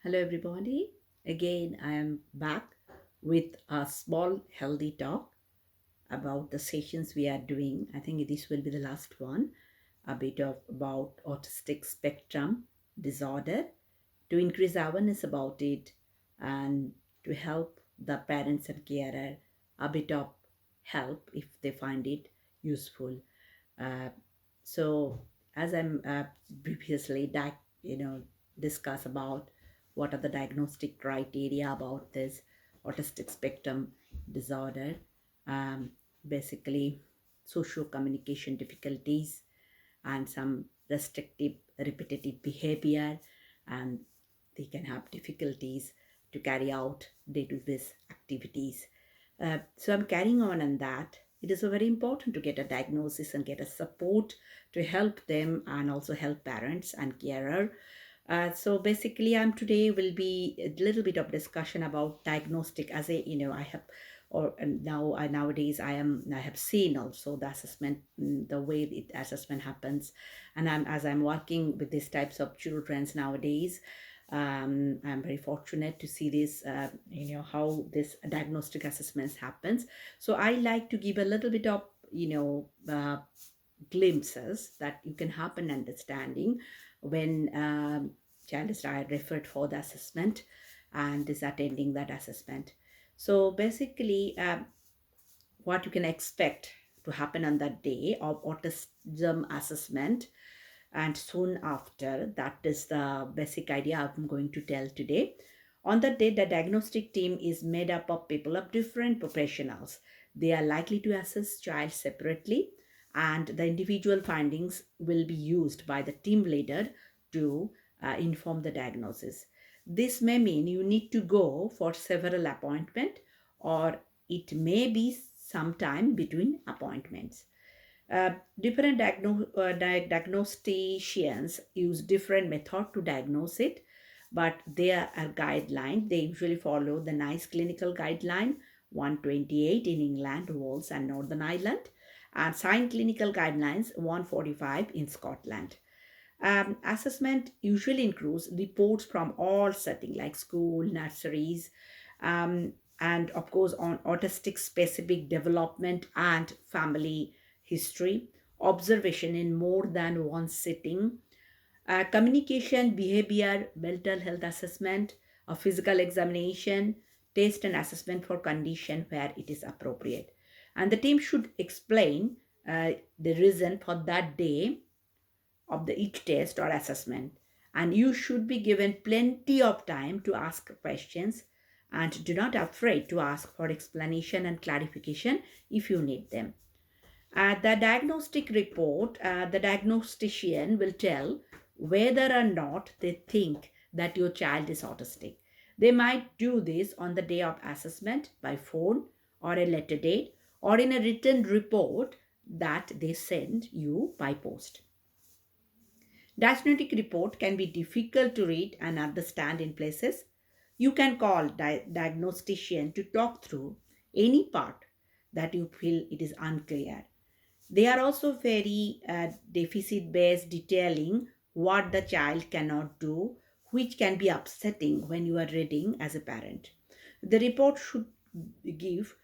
Hello, everybody. Again, I am back with a small healthy talk about the sessions we are doing. I think this will be the last one. A bit of about autistic spectrum disorder to increase awareness about it and to help the parents and carer a bit of help if they find it useful. Uh, so, as I'm previously discuss about what are the diagnostic criteria about this autistic spectrum disorder, um, basically social communication difficulties and some restrictive repetitive behavior, and they can have difficulties to carry out day-to-day activities. So I'm carrying on that. It is very important to get a diagnosis and get a support to help them and also help parents and carer. So basically, I'm today will be a little bit of discussion about diagnostic as a I have or and now I nowadays I have seen also the assessment, the way the assessment happens, and I'm working with these types of childrens nowadays. I'm very fortunate to see this, how this diagnostic assessments happens. So I like to give a little bit of, glimpses that you can have an understanding when child is referred for the assessment and is attending that assessment. So basically, what you can expect to happen on that day of autism assessment and soon after, that is the basic idea I'm going to tell today. On that day, the diagnostic team is made up of people of different professionals. They are likely to assess child separately, and the individual findings will be used by the team leader to inform the diagnosis. This may mean you need to go for several appointments, or it may be sometime between appointments. Different diagnosticians use different method to diagnose it, but there are guidelines. They usually follow the NICE clinical guideline 128 in England, Wales, and Northern Ireland, and SIGN clinical guidelines 145 in Scotland. Assessment usually includes reports from all settings like school, nurseries, and of course on autistic specific development and family history, observation in more than one sitting, communication, behavior, mental health assessment, a physical examination, test and assessment for condition where it is appropriate. And the team should explain the reason for that day of the each test or assessment, and you should be given plenty of time to ask questions, and do not afraid to ask for explanation and clarification if you need them. The diagnostic report, the diagnostician will tell whether or not they think that your child is autistic. They might do this on the day of assessment by phone or a letter date or in a written report that they send you by post. Diagnostic report can be difficult to read and understand in places. You can call diagnostician to talk through any part that you feel it is unclear. They are also very deficit based, detailing what the child cannot do, which can be upsetting when you are reading as a parent. The report should give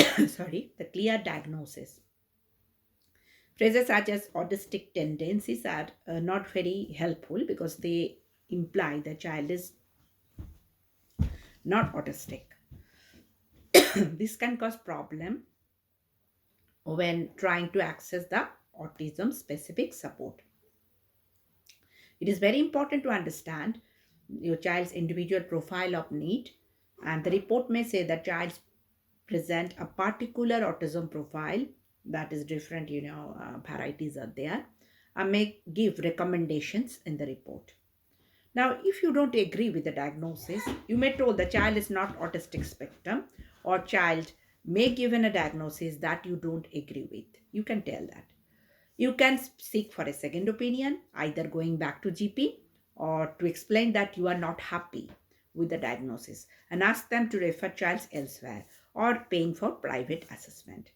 the clear diagnosis. Phrases such as autistic tendencies are not very helpful because they imply the child is not autistic. This can cause problem when trying to access the autism specific support. It is very important to understand your child's individual profile of need, and the report may say that child present a particular autism profile that is different, varieties are there, and may give recommendations in the report. Now, if you don't agree with the diagnosis, you may told the child is not autistic spectrum, or child may given a diagnosis that you don't agree with. You can tell that. You can seek for a second opinion, either going back to GP or to explain that you are not happy with the diagnosis and ask them to refer child elsewhere or paying for private assessment.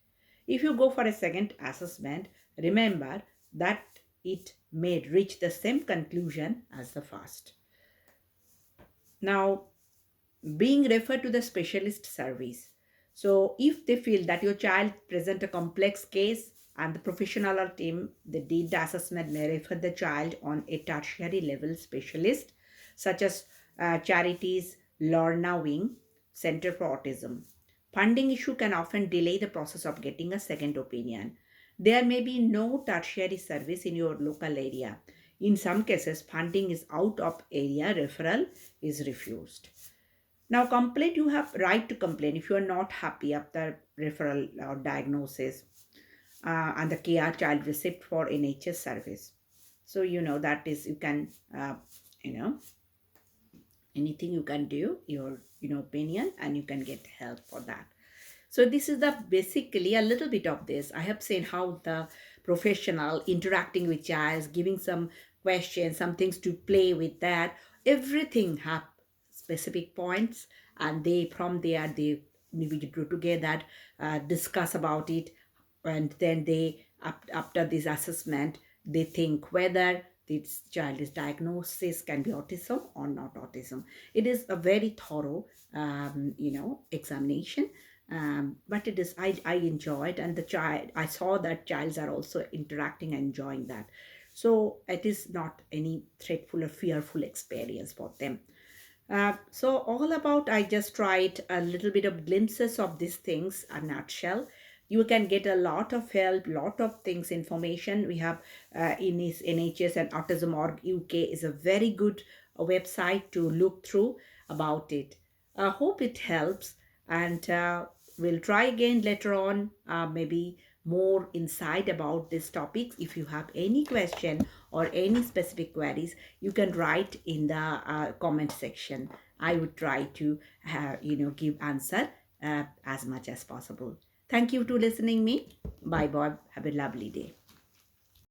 If you go for a second assessment, remember that it may reach the same conclusion as the first. Now, being referred to the specialist service. So if they feel that your child present a complex case and the professional or team that did the assessment may refer the child on a tertiary level specialist such as charities, Lorna Wing, Center for Autism. Funding issue can often delay the process of getting a second opinion. There may be no tertiary service in your local area. In some cases, funding is out of area, referral is refused. Now, complaint, you have right to complain if you are not happy after referral or diagnosis and the care child received for NHS service. So, that is, you can, you know, anything you can do, your, opinion, and you can get help for that. So this is the basically a little bit of this. I have seen how the professional interacting with child, giving some questions, some things to play with that. Everything have specific points, and they from there they maybe do together, discuss about it, and then they after this assessment they think whether this child is diagnosis can be autism or not autism. It is a very thorough examination, but it is I enjoyed, and the child, I saw that childs are also interacting and enjoying that. So it is not any threatful or fearful experience for them. So all about, I just tried a little bit of glimpses of these things, a nutshell. You can get a lot of help, lot of things, information. We have in this NHS and Autism.org UK is a very good website to look through about it. I hope it helps, and we'll try again later on, maybe more insight about these topics. If you have any question or any specific queries, you can write in the comment section. I would try to give answer as much as possible. Thank you to listening me. Bye bye. Have a lovely day.